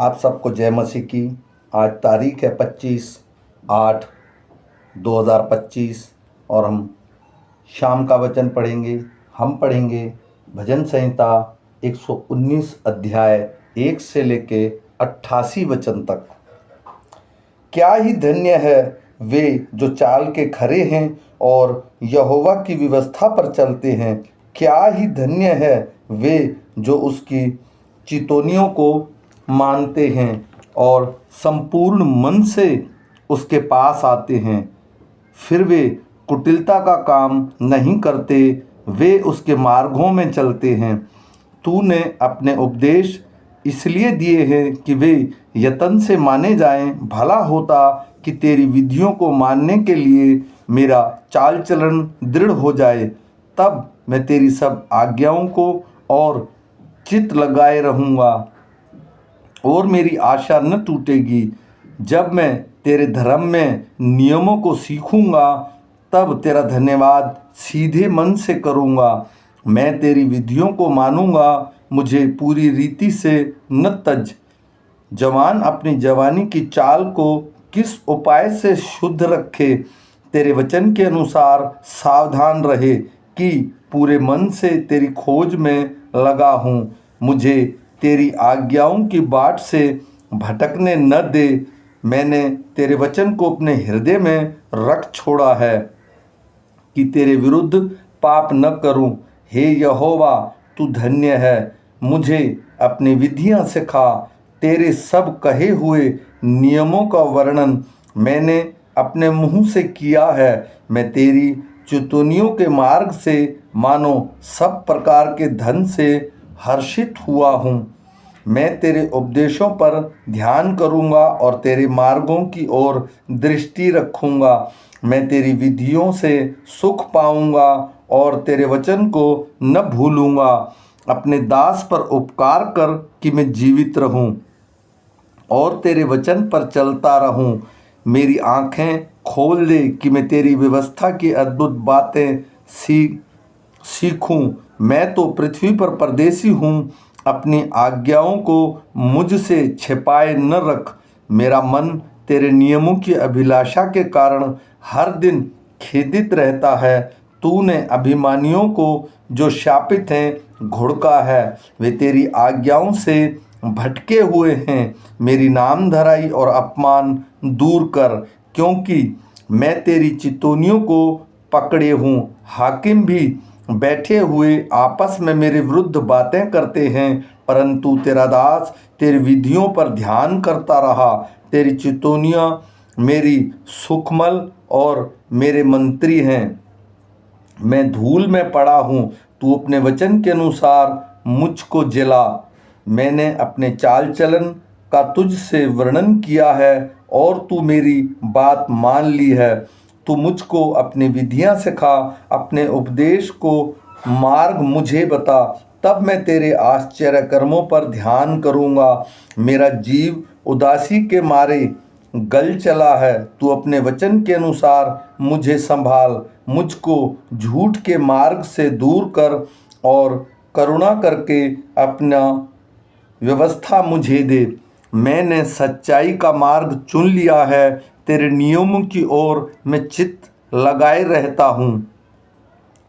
आप सबको जय मसीह की। आज तारीख है 25/8/2025 और हम शाम का वचन पढ़ेंगे। हम पढ़ेंगे भजन संहिता 119 अध्याय 1 से लेके 88 वचन तक। क्या ही धन्य है वे जो चाल के खरे हैं और यहोवा की व्यवस्था पर चलते हैं। क्या ही धन्य है वे जो उसकी चितौनियों को मानते हैं और संपूर्ण मन से उसके पास आते हैं। फिर वे कुटिलता का काम नहीं करते, वे उसके मार्गों में चलते हैं। तूने अपने उपदेश इसलिए दिए हैं कि वे यत्न से माने जाएं। भला होता कि तेरी विधियों को मानने के लिए मेरा चाल चलन दृढ़ हो जाए, तब मैं तेरी सब आज्ञाओं को और चित्त लगाए रहूँगा और मेरी आशा न टूटेगी। जब मैं तेरे धर्म में नियमों को सीखूँगा, तब तेरा धन्यवाद सीधे मन से करूँगा। मैं तेरी विधियों को मानूँगा, मुझे पूरी रीति से न तज। जवान अपनी जवानी की चाल को किस उपाय से शुद्ध रखे, तेरे वचन के अनुसार सावधान रहे कि पूरे मन से तेरी खोज में लगा हूँ। मुझे तेरी आज्ञाओं की बाट से भटकने न दे। मैंने तेरे वचन को अपने हृदय में रख छोड़ा है कि तेरे विरुद्ध पाप न करूं। हे यहोवा, तू धन्य है। मुझे अपनी विधियां सिखा। तेरे सब कहे हुए नियमों का वर्णन मैंने अपने मुंह से किया है। मैं तेरी चितौनियों के मार्ग से मानो सब प्रकार के धन से हर्षित हुआ हूँ। मैं तेरे उपदेशों पर ध्यान करूँगा और तेरे मार्गों की ओर दृष्टि रखूँगा। मैं तेरी विधियों से सुख पाऊँगा और तेरे वचन को न भूलूँगा। अपने दास पर उपकार कर कि मैं जीवित रहूँ और तेरे वचन पर चलता रहूँ। मेरी आँखें खोल दे कि मैं तेरी व्यवस्था की अद्भुत बातें सीखूं। मैं तो पृथ्वी पर परदेसी हूँ, अपनी आज्ञाओं को मुझसे छिपाए न रख। मेरा मन तेरे नियमों की अभिलाषा के कारण हर दिन खेदित रहता है। तूने अभिमानियों को जो शापित हैं घुड़का है, वे तेरी आज्ञाओं से भटके हुए हैं। मेरी नामधराई और अपमान दूर कर, क्योंकि मैं तेरी चितौनियों को पकड़े हूँ। हाकिम भी बैठे हुए आपस में मेरे विरुद्ध बातें करते हैं, परंतु तेरा दास तेरी विधियों पर ध्यान करता रहा। तेरी चितौनियाँ मेरी सुखमल और मेरे मंत्री हैं। मैं धूल में पड़ा हूँ, तू अपने वचन के अनुसार मुझको जिला। मैंने अपने चाल चलन का तुझसे वर्णन किया है और तू मेरी बात मान ली है। तू मुझको अपनी विधियां सिखा, अपने उपदेश को मार्ग मुझे बता, तब मैं तेरे आश्चर्य कर्मों पर ध्यान करूँगा। मेरा जीव उदासी के मारे गल चला है। तू अपने वचन के अनुसार मुझे संभाल। मुझको झूठ के मार्ग से दूर कर और करुणा करके अपना व्यवस्था मुझे दे। मैंने सच्चाई का मार्ग चुन लिया है, तेरे नियमों की ओर मैं चित्त लगाए रहता हूँ।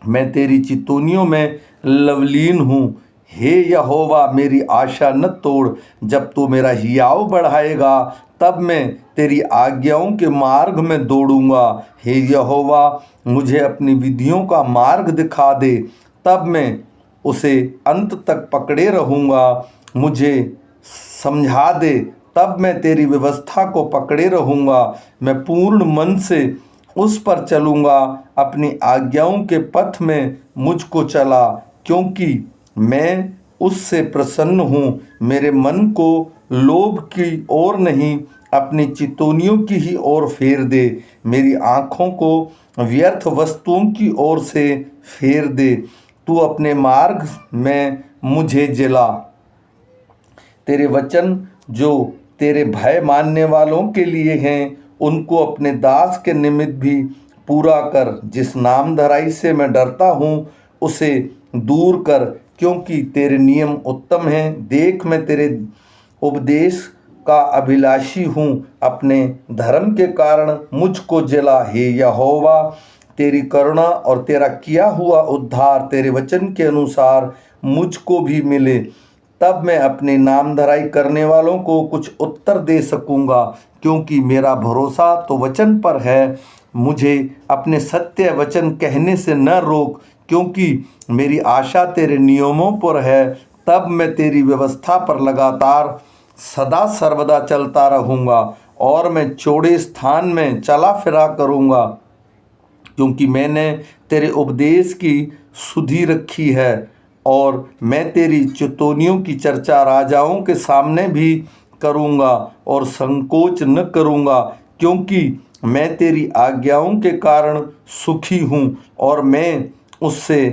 मैं तेरी चितौनियों में लवलीन हूँ। हे यहोवा, मेरी आशा न तोड़। जब तू मेरा हियाव बढ़ाएगा, तब मैं तेरी आज्ञाओं के मार्ग में दौड़ूंगा। हे यहोवा, मुझे अपनी विधियों का मार्ग दिखा दे, तब मैं उसे अंत तक पकड़े रहूँगा। मुझे समझा दे, तब मैं तेरी व्यवस्था को पकड़े रहूँगा। मैं पूर्ण मन से उस पर चलूँगा। अपनी आज्ञाओं के पथ में मुझको चला, क्योंकि मैं उससे प्रसन्न हूँ। मेरे मन को लोभ की ओर नहीं, अपनी चितौनियों की ही ओर फेर दे। मेरी आँखों को व्यर्थ वस्तुओं की ओर से फेर दे। तू अपने मार्ग में मुझे जिला। तेरे वचन जो तेरे भय मानने वालों के लिए हैं, उनको अपने दास के निमित्त भी पूरा कर। जिस नामधराई से मैं डरता हूँ, उसे दूर कर, क्योंकि तेरे नियम उत्तम हैं। देख, मैं तेरे उपदेश का अभिलाषी हूँ। अपने धर्म के कारण मुझको जला। हे यहोवा, तेरी करुणा और तेरा किया हुआ उद्धार तेरे वचन के अनुसार मुझको भी मिले, तब मैं अपने नामधराई करने वालों को कुछ उत्तर दे सकूंगा। क्योंकि मेरा भरोसा तो वचन पर है, मुझे अपने सत्य वचन कहने से न रोक। क्योंकि मेरी आशा तेरे नियमों पर है, तब मैं तेरी व्यवस्था पर लगातार सदा सर्वदा चलता रहूँगा और मैं चौड़े स्थान में चला फिरा करूँगा। क्योंकि मैंने तेरे उपदेश की सुधि रखी है और मैं तेरी चितौनियों की चर्चा राजाओं के सामने भी करूँगा और संकोच न करूँगा। क्योंकि मैं तेरी आज्ञाओं के कारण सुखी हूँ और मैं उससे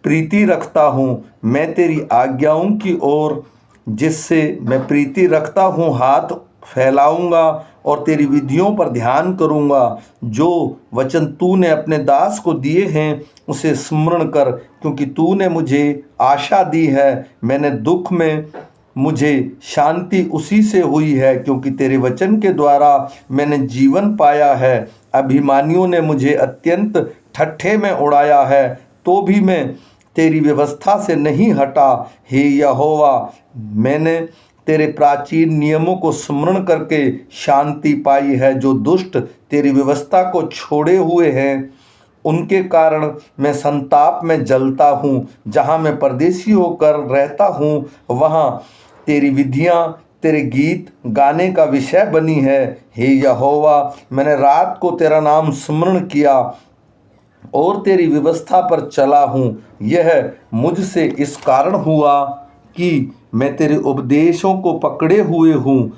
प्रीति रखता हूँ। मैं तेरी आज्ञाओं की ओर जिससे मैं प्रीति रखता हूँ हाथ फैलाऊंगा और तेरी विधियों पर ध्यान करूंगा। जो वचन तूने अपने दास को दिए हैं उसे स्मरण कर, क्योंकि तूने मुझे आशा दी है। मैंने दुख में मुझे शांति उसी से हुई है, क्योंकि तेरे वचन के द्वारा मैंने जीवन पाया है। अभिमानियों ने मुझे अत्यंत ठट्ठे में उड़ाया है, तो भी मैं तेरी व्यवस्था से नहीं हटा। हे यहोवा, मैंने तेरे प्राचीन नियमों को स्मरण करके शांति पाई है। जो दुष्ट तेरी व्यवस्था को छोड़े हुए हैं उनके कारण मैं संताप में जलता हूँ। जहाँ मैं परदेशी होकर रहता हूँ वहाँ तेरी विधियाँ तेरे गीत गाने का विषय बनी है। हे यहोवा, मैंने रात को तेरा नाम स्मरण किया और तेरी व्यवस्था पर चला हूँ। यह मुझसे इस कारण हुआ कि मैं तेरे उपदेशों को पकड़े हुए हूँ।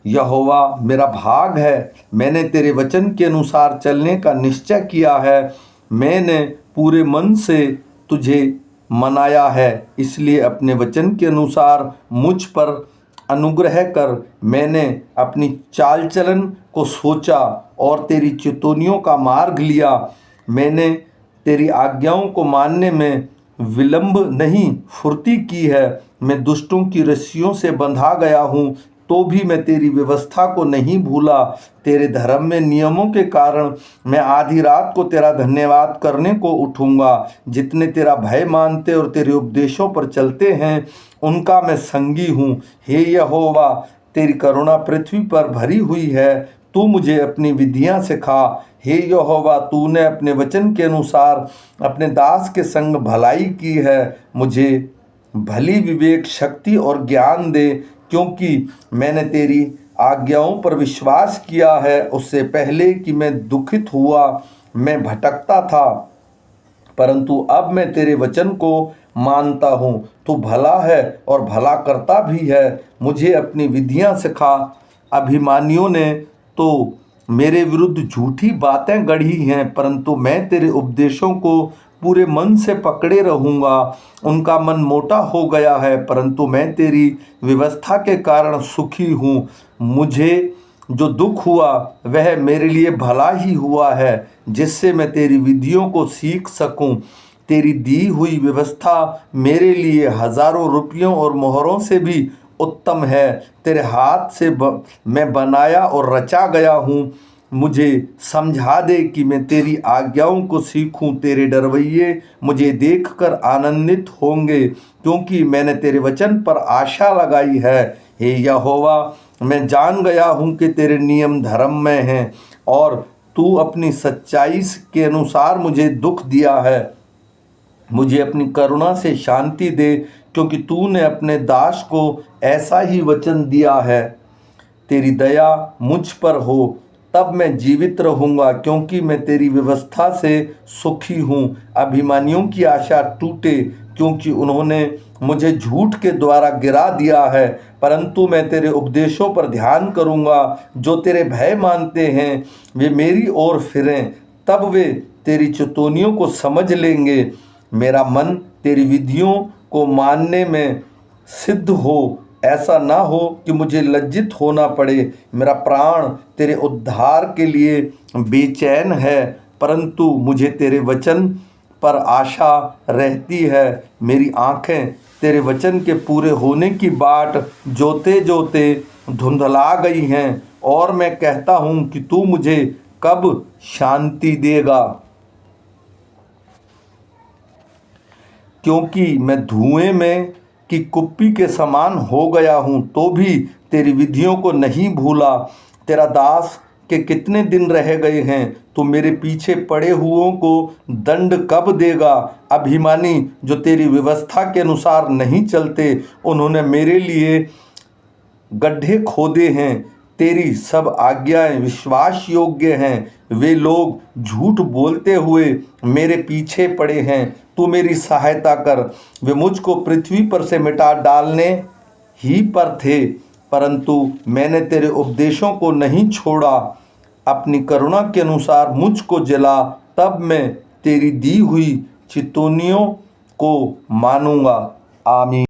यहोवा मेरा भाग है, मैंने तेरे वचन के अनुसार चलने का निश्चय किया है। मैंने पूरे मन से तुझे मनाया है, इसलिए अपने वचन के अनुसार मुझ पर अनुग्रह कर। मैंने अपनी चाल चलन को सोचा और तेरी चितौनियों का मार्ग लिया। मैंने तेरी आज्ञाओं को मानने में विलंब नहीं, फुर्ती की है। मैं दुष्टों की रस्सियों से बंधा गया हूँ, तो भी मैं तेरी व्यवस्था को नहीं भूला। तेरे धर्म में नियमों के कारण मैं आधी रात को तेरा धन्यवाद करने को उठूँगा। जितने तेरा भय मानते और तेरे उपदेशों पर चलते हैं उनका मैं संगी हूँ। हे यहोवा, तेरी करुणा पृथ्वी पर भरी हुई है, तू मुझे अपनी विधियाँ सिखा। हे यहोवा, तूने अपने वचन के अनुसार अपने दास के संग भलाई की है। मुझे भली विवेक, शक्ति और ज्ञान दे, क्योंकि मैंने तेरी आज्ञाओं पर विश्वास किया है। उससे पहले कि मैं दुखित हुआ मैं भटकता था, परंतु अब मैं तेरे वचन को मानता हूँ। तू भला है और भला करता भी है। मुझे अपनी विधियाँ सिखा। अभिमानियों ने तो मेरे विरुद्ध झूठी बातें गढ़ी हैं, परंतु मैं तेरे उपदेशों को पूरे मन से पकड़े रहूँगा। उनका मन मोटा हो गया है, परंतु मैं तेरी व्यवस्था के कारण सुखी हूँ। मुझे जो दुख हुआ वह मेरे लिए भला ही हुआ है, जिससे मैं तेरी विधियों को सीख सकूं। तेरी दी हुई व्यवस्था मेरे लिए हजारों रुपयों और मोहरों से भी उत्तम है। तेरे हाथ से मैं बनाया और रचा गया हूँ। मुझे समझा दे कि मैं तेरी आज्ञाओं को सीखूं। तेरे डरवैये मुझे देखकर आनंदित होंगे, क्योंकि मैंने तेरे वचन पर आशा लगाई है। हे यहोवा, मैं जान गया हूँ कि तेरे नियम धर्म में हैं और तू अपनी सच्चाई के अनुसार मुझे दुख दिया है। मुझे अपनी करुणा से शांति दे, क्योंकि तूने अपने दास को ऐसा ही वचन दिया है। तेरी दया मुझ पर हो, तब मैं जीवित रहूँगा, क्योंकि मैं तेरी व्यवस्था से सुखी हूँ। अभिमानियों की आशा टूटे, क्योंकि उन्होंने मुझे झूठ के द्वारा गिरा दिया है, परंतु मैं तेरे उपदेशों पर ध्यान करूँगा। जो तेरे भय मानते हैं वे मेरी ओर फिरें, तब वे तेरी चितौनियों को समझ लेंगे। मेरा मन तेरी विधियों को मानने में सिद्ध हो, ऐसा ना हो कि मुझे लज्जित होना पड़े। मेरा प्राण तेरे उद्धार के लिए बेचैन है, परंतु मुझे तेरे वचन पर आशा रहती है। मेरी आँखें तेरे वचन के पूरे होने की बाट जोते जोते धुंधला गई हैं और मैं कहता हूँ कि तू मुझे कब शांति देगा, क्योंकि मैं धुएं में की कुप्पी के समान हो गया हूँ, तो भी तेरी विधियों को नहीं भूला। तेरा दास के कितने दिन रह गए हैं, तो मेरे पीछे पड़े हुओं को दंड कब देगा। अभिमानी जो तेरी व्यवस्था के अनुसार नहीं चलते, उन्होंने मेरे लिए गड्ढे खोदे हैं। तेरी सब आज्ञाएं विश्वास योग्य हैं। वे लोग झूठ बोलते हुए मेरे पीछे पड़े हैं। तू मेरी सहायता कर। वे मुझको पृथ्वी पर से मिटा डालने ही पर थे, परंतु मैंने तेरे उपदेशों को नहीं छोड़ा। अपनी करुणा के अनुसार मुझको जला, तब मैं तेरी दी हुई चितौनियों को मानूंगा। आमीन।